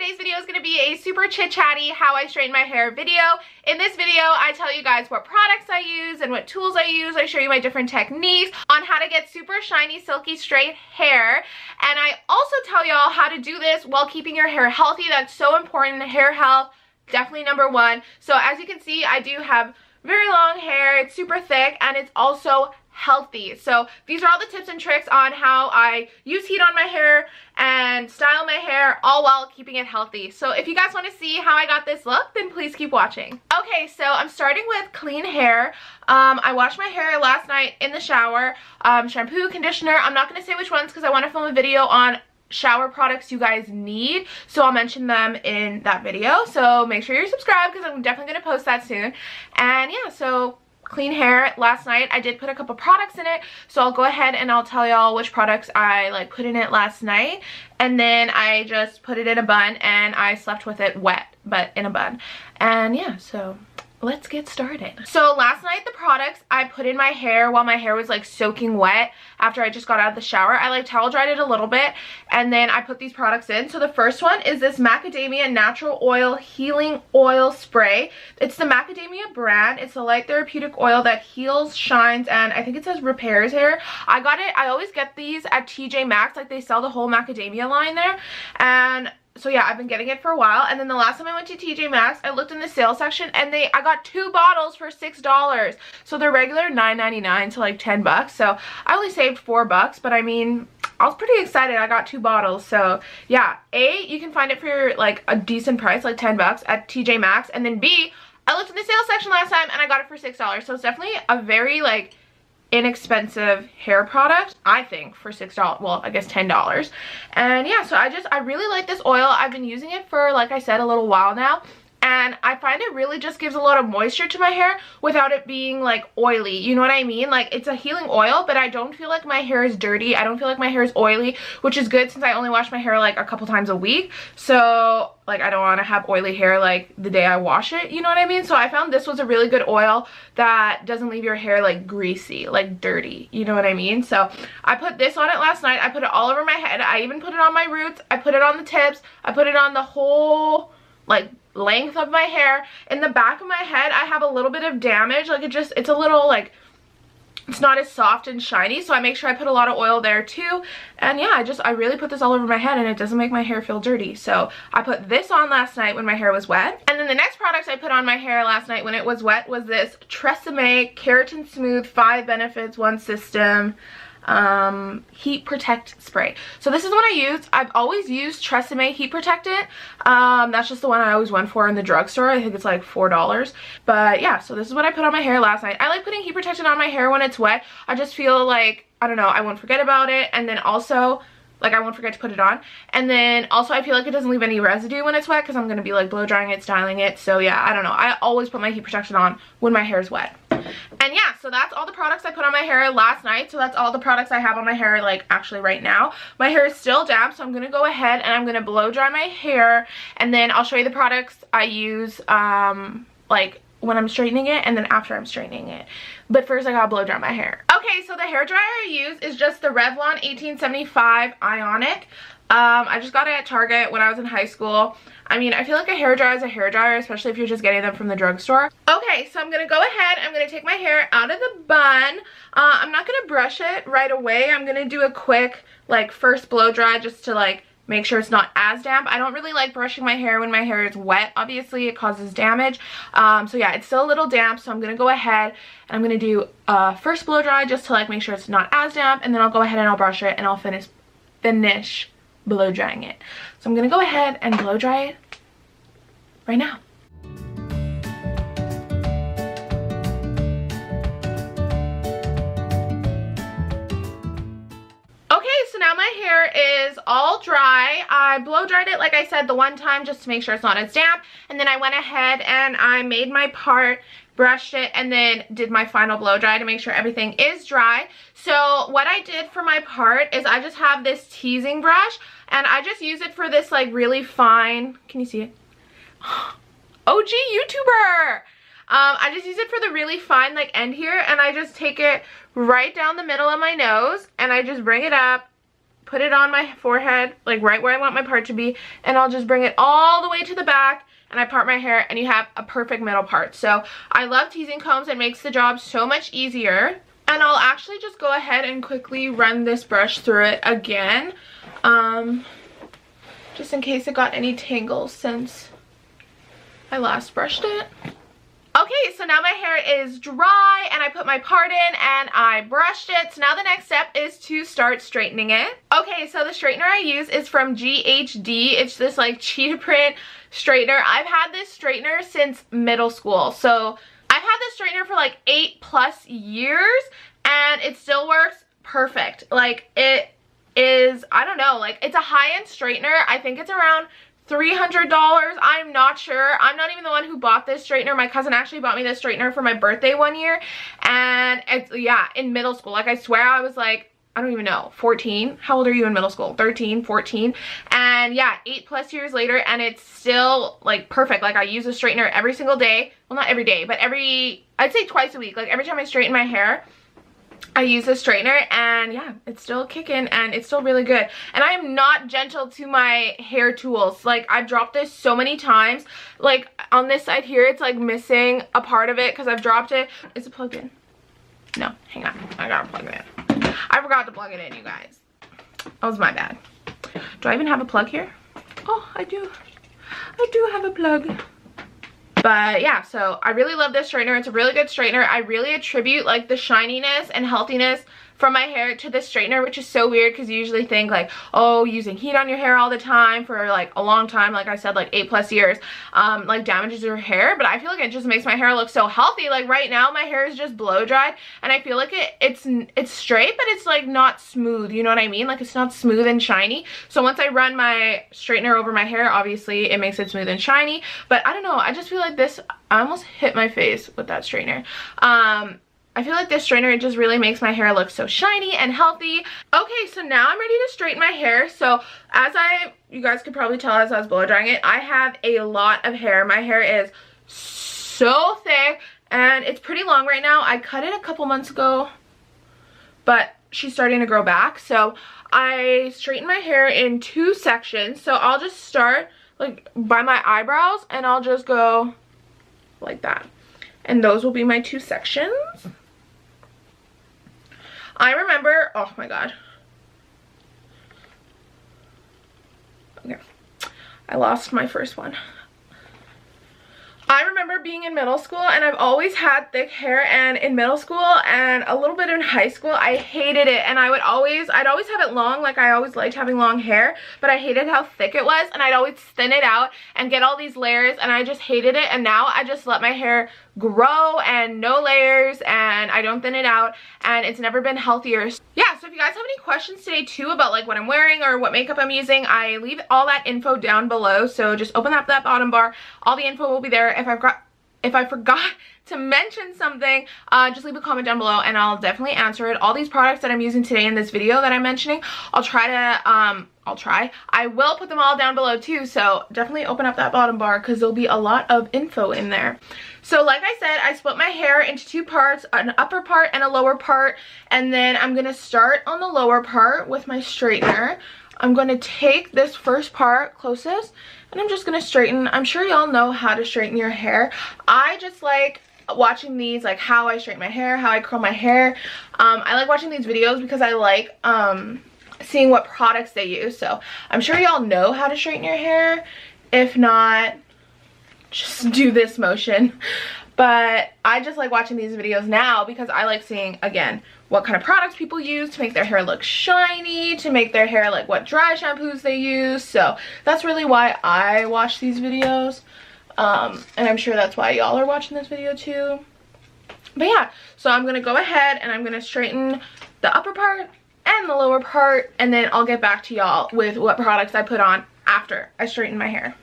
today's video is going to be a super chit-chatty how I straighten my hair video. In this video, I tell you guys what products I use and what tools I use. I show you my different techniques on how to get super shiny, silky, straight hair. And I also tell y'all how to do this while keeping your hair healthy. That's so important. Hair health, definitely number one. So as you can see, I do have very long hair. It's super thick and it's also healthy. So these are all the tips and tricks on how I use heat on my hair and style my hair, all while keeping it healthy. So if you guys want to see how I got this look, then please keep watching. Okay, so I'm starting with clean hair. I washed my hair last night in the shower. Shampoo, conditioner. I'm not going to say which ones because I want to film a video on shower products you guys need, so I'll mention them in that video. So make sure you're subscribed because I'm definitely going to post that soon. And yeah, so clean hair last night. I did put a couple products in it, so I'll go ahead and I'll tell y'all which products I put in it last night, and then I just put it in a bun and I slept with it wet but in a bun. And yeah, so let's get started. So last night the products I put in my hair while my hair was soaking wet after I just got out of the shower. I towel dried it a little bit and then I put these products in. So the first one is this Macadamia Natural Oil Healing Oil Spray. It's the Macadamia brand. It's a light therapeutic oil that heals, shines, and I think it says repairs hair. I got it, I always get these at TJ Maxx. They sell the whole Macadamia line there. And so yeah, I've been getting it for a while. And then the last time I went to TJ Maxx, I looked in the sales section and I got 2 bottles for $6. So they're regular $9.99 to $10. So I only saved $4, but I mean, I was pretty excited. I got 2 bottles. So yeah, A, you can find it for a decent price, $10 at TJ Maxx. And then B, I looked in the sales section last time and I got it for $6. So it's definitely a very inexpensive hair product, I think, for $6, well, I guess $10. And yeah, so I really like this oil. I've been using it for, like I said, a little while now, and I find it really just gives a lot of moisture to my hair without it being oily, you know what I mean? It's a healing oil, but I don't feel like my hair is dirty. I don't feel like my hair is oily, which is good since I only wash my hair a couple times a week. So I don't want to have oily hair the day I wash it, you know what I mean? So I found this was a really good oil that doesn't leave your hair greasy, dirty, you know what I mean? So I put this on it last night. I put it all over my head. I even put it on my roots. I put it on the tips. I put it on the whole length of my hair. In the back of my head I have a little bit of damage. It's a little it's not as soft and shiny, so I make sure I put a lot of oil there too. And yeah, I really put this all over my head and it doesn't make my hair feel dirty. So I put this on last night when my hair was wet. And then the next product I put on my hair last night when it was wet was this TRESemmé Keratin Smooth 5 Benefits 1 System Heat Protect Spray. So this is what I use. I've always used TRESemmé Heat Protectant. That's just the one I always went for in the drugstore. I think it's $4. But yeah, so this is what I put on my hair last night. I like putting heat protectant on my hair when it's wet. I just feel I don't know, I won't forget about it, and then also I won't forget to put it on. And then also I feel it doesn't leave any residue when it's wet because I'm going to be blow drying it, styling it. So yeah, I don't know. I always put my heat protection on when my hair is wet. And yeah, so that's all the products I put on my hair last night. So that's all the products I have on my hair actually right now. My hair is still damp, so I'm going to go ahead and I'm going to blow dry my hair. And then I'll show you the products I use when I'm straightening it and then after I'm straightening it. But first I gotta blow dry my hair. Okay, so the hair dryer I use is just the Revlon 1875 Ionic. I just got it at Target when I was in high school. I mean, I feel like a hair dryer is a hair dryer, especially if you're just getting them from the drugstore. Okay, so I'm gonna go ahead, I'm gonna take my hair out of the bun. I'm not gonna brush it right away. I'm gonna do a quick first blow dry just to make sure it's not as damp. I don't really like brushing my hair when my hair is wet. Obviously, it causes damage. So yeah, it's still a little damp, so I'm going to go ahead and I'm going to do a first blow dry just to make sure it's not as damp, and then I'll go ahead and I'll brush it and I'll finish blow drying it. So I'm going to go ahead and blow dry it right now. So now my hair is all dry. I blow dried it, like I said, the one time just to make sure it's not as damp. And then I went ahead and I made my part, brushed it, and then did my final blow dry to make sure everything is dry. So what I did for my part is I just have this teasing brush and I just use it for this really fine, can you see it? OG YouTuber! I just use it for the really fine end here, and I just take it right down the middle of my nose and I just bring it up, put it on my forehead, like right where I want my part to be, and I'll just bring it all the way to the back, and I part my hair, and you have a perfect middle part. So I love teasing combs. It makes the job so much easier. And I'll actually just go ahead and quickly run this brush through it again, just in case it got any tangles since I last brushed it. Okay, so now my hair is dry and I put my part in and I brushed it. So now the next step is to start straightening it. Okay, so the straightener I use is from GHD. It's this like cheetah print straightener. I've had this straightener since middle school. So I've had this straightener for like 8+ years and it still works perfect. Like it is, I don't know, like it's a high-end straightener. I think it's around $300. I'm not sure. I'm not even the one who bought this straightener. My cousin actually bought me this straightener for my birthday one year, and it's, yeah, in middle school. Like I swear I was like, I don't even know, 14. How old are you in middle school? 13, 14. And yeah, 8+ years later, and it's still like perfect. Like I use a straightener every single day. Well, not every day, but I'd say twice a week. Like every time I straighten my hair, I use a straightener, and yeah, it's still kicking and it's still really good. And I am not gentle to my hair tools. Like I've dropped this so many times. Like on this side here, it's like missing a part of it because I've dropped it. Is it plugged in? No, hang on. I gotta plug it in. I forgot to plug it in, you guys. That was my bad. Do I even have a plug here? Oh, I do. I do have a plug. But yeah, so I really love this straightener. It's a really good straightener. I really attribute like the shininess and healthiness from my hair to this straightener, which is so weird because you usually think like, oh, using heat on your hair all the time for like a long time, like I said, like 8+ years, like damages your hair. But I feel like it just makes my hair look so healthy. Like right now my hair is just blow dried, and I feel like it's straight, but it's like not smooth, you know what I mean? Like it's not smooth and shiny. So once I run my straightener over my hair, obviously it makes it smooth and shiny. But I don't know, I just feel like this, I almost hit my face with that straightener. I feel like this straightener, it just really makes my hair look so shiny and healthy. Okay, so now I'm ready to straighten my hair. So as you guys could probably tell as I was blow drying it, I have a lot of hair. My hair is so thick and it's pretty long right now. I cut it a couple months ago, but she's starting to grow back. So I straighten my hair in 2 sections. So I'll just start like by my eyebrows and I'll just go like that. And those will be my 2 sections. I remember, oh my god. Okay, I lost my first one. I remember being in middle school and I've always had thick hair, and in middle school and a little bit in high school I hated it, and I'd always have it long. Like I always liked having long hair, but I hated how thick it was, and I'd always thin it out and get all these layers, and I just hated it. And now I just let my hair grow and no layers, and I don't thin it out, and it's never been healthier. Yeah, so if you guys have any questions today too about like what I'm wearing or what makeup I'm using, I leave all that info down below. So just open up that bottom bar, all the info will be there. If I forgot to mention something, just leave a comment down below and I'll definitely answer it. All these products that I'm using today in this video that I'm mentioning, I will put them all down below too, so definitely open up that bottom bar because there'll be a lot of info in there. So like I said, I split my hair into 2 parts, an upper part and a lower part, and then I'm going to start on the lower part with my straightener. I'm going to take this first part closest and I'm just going to straighten. I'm sure y'all know how to straighten your hair. I just like watching these, like how I straighten my hair, how I curl my hair. I like watching these videos because I like seeing what products they use. So I'm sure y'all know how to straighten your hair. If not, just do this motion. But I just like watching these videos now because I like seeing, again, what kind of products people use to make their hair look shiny, to make their hair like what dry shampoos they use. So that's really why I watch these videos. And I'm sure that's why y'all are watching this video too. But yeah, so I'm going to go ahead and I'm going to straighten the upper part and the lower part, and then I'll get back to y'all with what products I put on after I straighten my hair.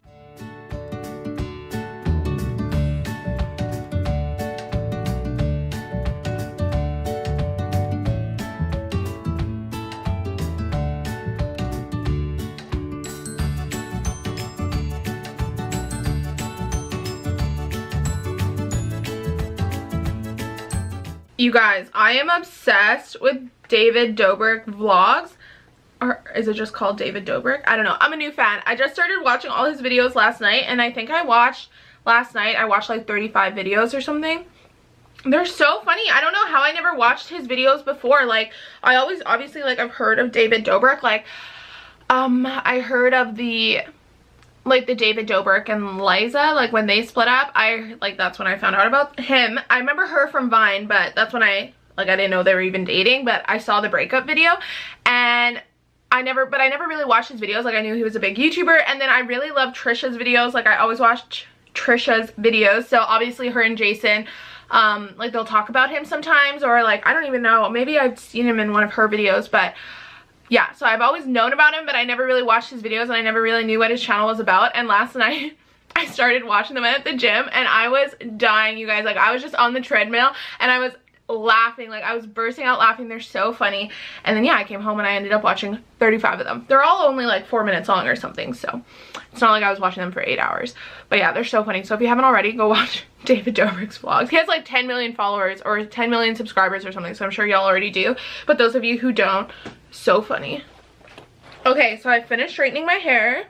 You guys, I am obsessed with David Dobrik vlogs. or is it just called David Dobrik? I don't know. I'm a new fan. I just started watching all his videos last night, and I think I watched like 35 videos or something. They're so funny. I don't know how I never watched his videos before. Like, I always, obviously, like, I've heard of David Dobrik. Like, I heard of the David Dobrik and Liza, like, when they split up. That's when I found out about him. I remember her from Vine, but that's when I didn't know they were even dating, but I saw the breakup video, and I never really watched his videos. Like, I knew he was a big YouTuber, and then I really love Trisha's videos. Like, I always watch Trisha's videos, so obviously her and Jason, like, they'll talk about him sometimes, or like, I don't even know, maybe I've seen him in one of her videos, but yeah, so I've always known about him, but I never really watched his videos, and I never really knew what his channel was about. And last night I started watching them at the gym, and I was dying, you guys. Like, I was just on the treadmill, and I was laughing, like, I was bursting out laughing. They're so funny. And then yeah, I came home and I ended up watching 35 of them. They're all only like 4 minutes long or something, so it's not like I was watching them for 8 hours. But yeah, they're so funny. So if you haven't already, go watch David Dobrik's vlogs. He has like 10 million followers or 10 million subscribers or something, so I'm sure y'all already do, but those of you who don't, so funny. Okay, so I finished straightening my hair,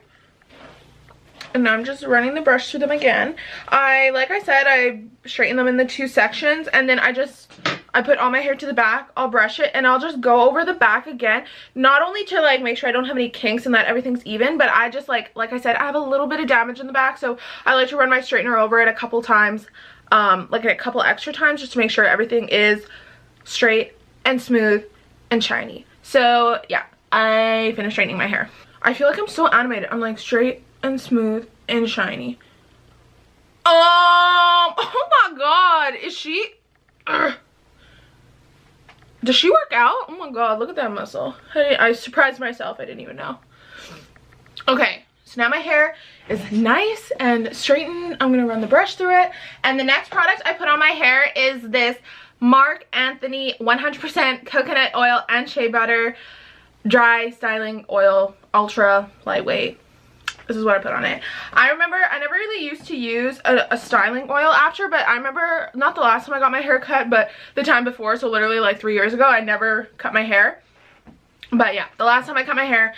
and now I'm just running the brush through them again. Like I said, I straighten them in the 2 sections, and then I put all my hair to the back, I'll brush it, and I'll just go over the back again, not only to like make sure I don't have any kinks and that everything's even, but I just like I said, I have a little bit of damage in the back, so I like to run my straightener over it a couple times, like a couple extra times, just to make sure everything is straight and smooth and shiny. So yeah, I finished straightening my hair. I feel like I'm so animated. I'm like straight and smooth and shiny. Oh my god, is she does she work out? Oh my god, look at that muscle. I surprised myself, I didn't even know. Okay, so now my hair is nice and straightened. I'm gonna run the brush through it, and the next product I put on my hair is this Marc Anthony 100% coconut oil and shea butter dry styling oil, ultra lightweight. This is what I put on it. I remember I never really used to use a styling oil after, but I remember not the last time I got my hair cut, but the time before, so literally like 3 years ago, I never cut my hair. But yeah, the last time I cut my hair,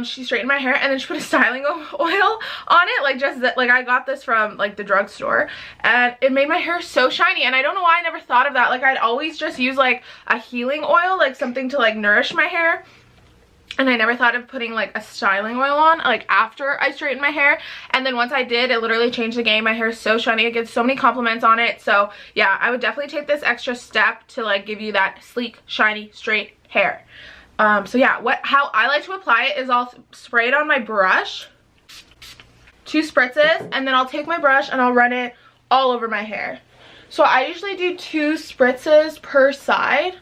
she straightened my hair, and then she put a styling oil on it, like just like I got this from like the drugstore, and it made my hair so shiny. And I don't know why I never thought of that. Like, I'd always just use like a healing oil, like something to like nourish my hair, and I never thought of putting like a styling oil on like after I straightened my hair. And then once I did, it literally changed the game. My hair is so shiny. I get so many compliments on it. So yeah, I would definitely take this extra step to like give you that sleek, shiny, straight hair. So yeah, how I like to apply it is I'll spray it on my brush, 2 spritzes, and then I'll take my brush and I'll run it all over my hair. So I usually do 2 spritzes per side,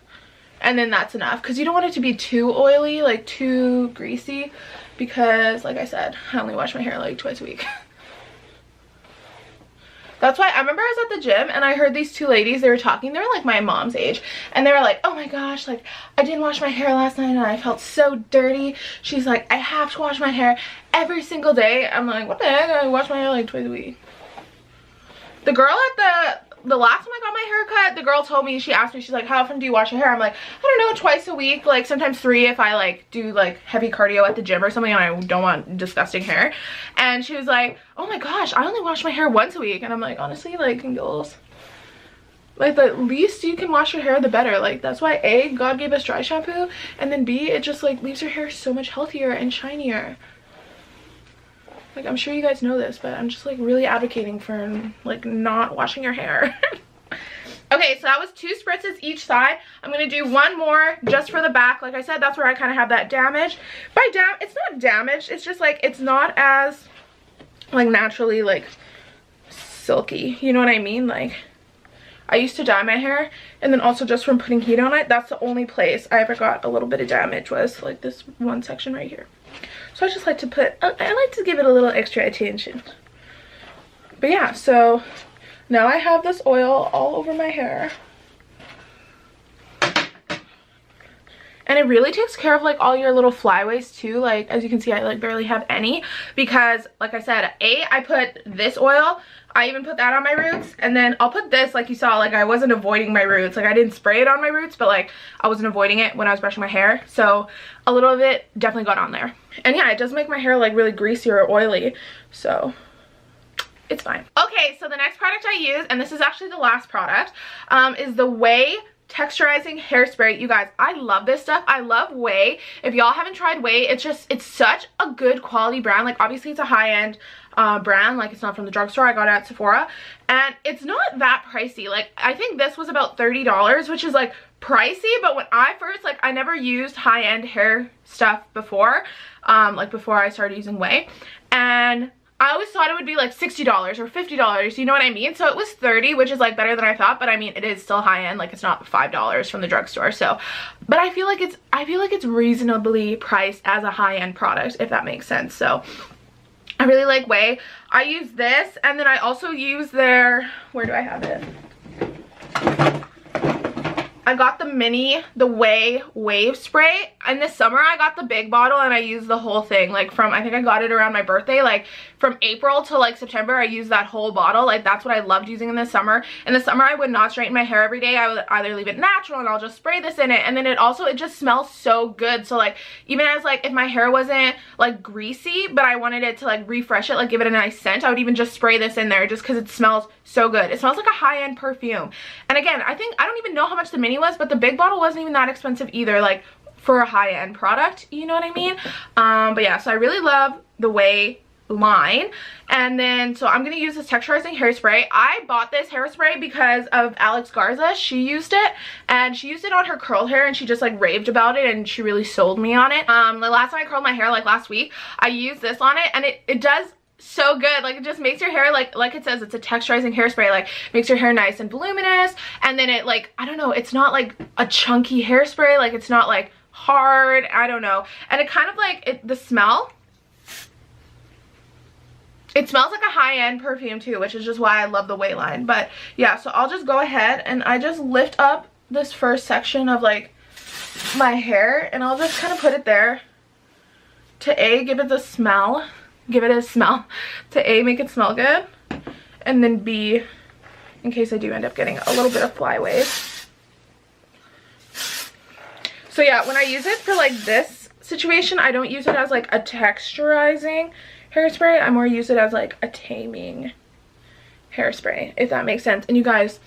and then that's enough, because you don't want it to be too oily, like too greasy, because like I said, I only wash my hair like twice a week. That's why I remember I was at the gym and I heard these 2 ladies, they were talking, they were like my mom's age, and they were like, oh my gosh, like I didn't wash my hair last night and I felt so dirty. She's like, I have to wash my hair every single day. I'm like, what the heck, I wash my hair like twice a week. The girl at the last time I got my hair cut, the girl told me, she asked me, she's like, how often do you wash your hair? I'm like, I don't know, twice a week, like sometimes 3 if I like do like heavy cardio at the gym or something and I don't want disgusting hair. And she was like, oh my gosh, I only wash my hair once a week. And I'm like, honestly, like, girls, like the least you can wash your hair, the better. Like, that's why A, God gave us dry shampoo, and then B, it just like leaves your hair so much healthier and shinier. Like, I'm sure you guys know this, but I'm just like really advocating for like not washing your hair. Okay, so that was 2 spritzes each side. I'm gonna do 1 more just for the back. Like I said, that's where I kind of have that damage. It's not damaged, it's just like it's not as like naturally like silky, you know what I mean? Like, I used to dye my hair, and then also just from putting heat on it, that's the only place I ever got a little bit of damage, was like this one section right here. So I just like to I like to give it a little extra attention. But yeah, so now I have this oil all over my hair. And it really takes care of like all your little flyaways too. Like as you can see, I like barely have any because like I said, I put this oil, I even put that on my roots, and then I'll put this, like you saw, like I wasn't avoiding my roots. Like I didn't spray it on my roots, but like I wasn't avoiding it when I was brushing my hair. So a little of it definitely got on there. And yeah, it does make my hair like really greasy or oily. So it's fine. Okay, so the next product I use, and this is actually the last product, is the Ouai Texturizing Hairspray. You guys, I love this stuff. I love Ouai. If y'all haven't tried Ouai, it's such a good quality brand. Like obviously it's a high-end brand, like it's not from the drugstore. I got it at Sephora and it's not that pricey. Like I think this was about $30, which is like pricey, but when I first, like I never used high-end hair stuff before, like before I started using Ouai, and I always thought it would be like $60 or $50, you know what I mean? So it was $30, which is like better than I thought, but I mean it is still high end, like it's not $5 from the drugstore. So, but I feel like it's reasonably priced as a high-end product, if that makes sense. So I really like Ouai. I use this, and then I also use their, where do I have it? I got the Ouai Wave Spray. In the summer, I got the big bottle and I used the whole thing. Like from, I think I got it around my birthday. Like from April to like September, I used that whole bottle. Like that's what I loved using in the summer. In the summer, I would not straighten my hair every day. I would either leave it natural and I'll just spray this in it. And then it just smells so good. So like, even as like, if my hair wasn't like greasy, but I wanted it to like refresh it, like give it a nice scent, I would even just spray this in there just because it smells so good. It smells like a high-end perfume. And again, I don't even know how much the mini was, but the big bottle wasn't even that expensive either, like for a high-end product, you know what I mean? But yeah, so I really love the Ouai line. And then so I'm gonna use this texturizing hairspray. I bought this hairspray because of Alex Garza. She used it, and she used it on her curl hair, and she just like raved about it, and she really sold me on it. The last time I curled my hair, like last week, I used this on it, and it does so good. Like it just makes your hair, like it says, it's a texturizing hairspray, like makes your hair nice and voluminous. And then it, like, I don't know, it's not like a chunky hairspray, like it's not like hard, I don't know. And it kind of like the smell, it smells like a high-end perfume too, which is just why I love the Ouai line. But yeah, so I'll just go ahead and I just lift up this first section of like my hair, and I'll just kind of put it there to give it the smell. Give it a smell, to A, make it smell good, and then B, in case I do end up getting a little bit of flyaways. So yeah, when I use it for like this situation, I don't use it as like a texturizing hairspray. I more use it as like a taming hairspray, if that makes sense. And you guys,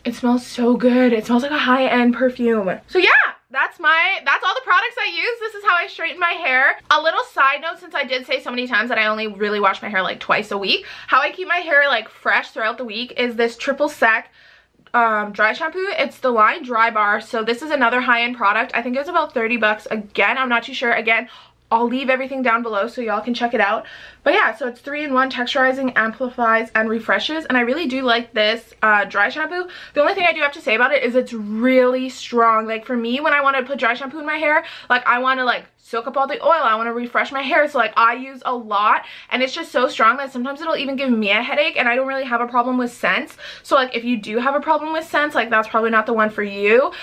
it smells so good. It smells like a high-end perfume. So yeah, that's all the products I use. This is how I straighten my hair. A little side note, since I did say so many times that I only really wash my hair like twice a week, how I keep my hair like fresh throughout the week is this triple sec dry shampoo. It's the line Drybar. So this is another high-end product. I think it was about 30 bucks. Again, I'm not too sure. Again, I'll leave everything down below so y'all can check it out. But yeah, so it's 3-in-1, texturizing, amplifies, and refreshes. And I really do like this dry shampoo. The only thing I do have to say about it is it's really strong. Like for me, when I want to put dry shampoo in my hair, like I want to like soak up all the oil. I want to refresh my hair. So like I use a lot, and it's just so strong that sometimes it'll even give me a headache, and I don't really have a problem with scents. So like if you do have a problem with scents, like that's probably not the one for you.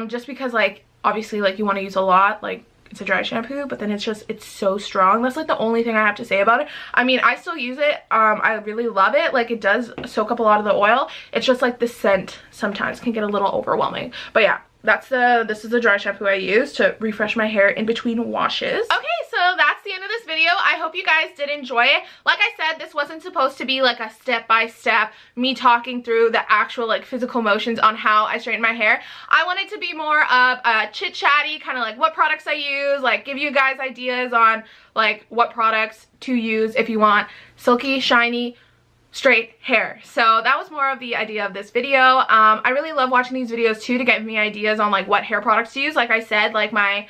Just because like obviously like you want to use a lot, like it's a dry shampoo, but then it's so strong. That's like the only thing I have to say about it. I mean, I still use it. I really love it. Like it does soak up a lot of the oil. It's just like the scent sometimes can get a little overwhelming. But yeah, this is the dry shampoo I use to refresh my hair in between washes. Okay, so that's the end of this video. I hope you guys did enjoy it. Like I said, this wasn't supposed to be like a step-by-step me talking through the actual like physical motions on how I straighten my hair. I wanted to be more of a chit-chatty, kind of like what products I use, like give you guys ideas on like what products to use if you want silky, shiny, straight hair. So that was more of the idea of this video. I really love watching these videos too to get me ideas on like what hair products to use. Like I said, like my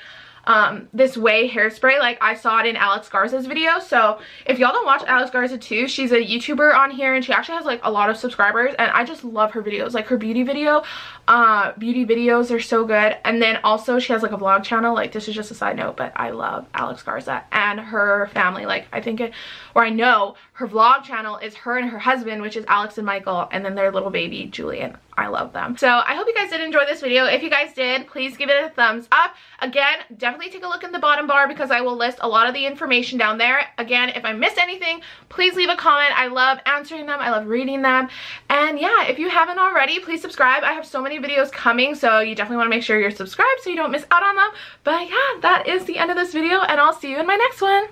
this Ouai hairspray, like I saw it in Alex Garza's video. So if y'all don't watch Alex Garza too, she's a YouTuber on here, and she actually has like a lot of subscribers, and I just love her videos. Like her beauty videos are so good. And then also she has like a vlog channel. Like this is just a side note, but I love Alex Garza and her family. Like I know her vlog channel is her and her husband, which is Alex and Michael, and then their little baby Julian. I love them. So I hope you guys did enjoy this video. If you guys did, please give it a thumbs up. Again, definitely take a look in the bottom bar because I will list a lot of the information down there. Again, if I missed anything, please leave a comment. I love answering them. I love reading them. And yeah, if you haven't already, please subscribe. I have so many videos coming, so you definitely want to make sure you're subscribed so you don't miss out on them. But yeah, that is the end of this video, and I'll see you in my next one.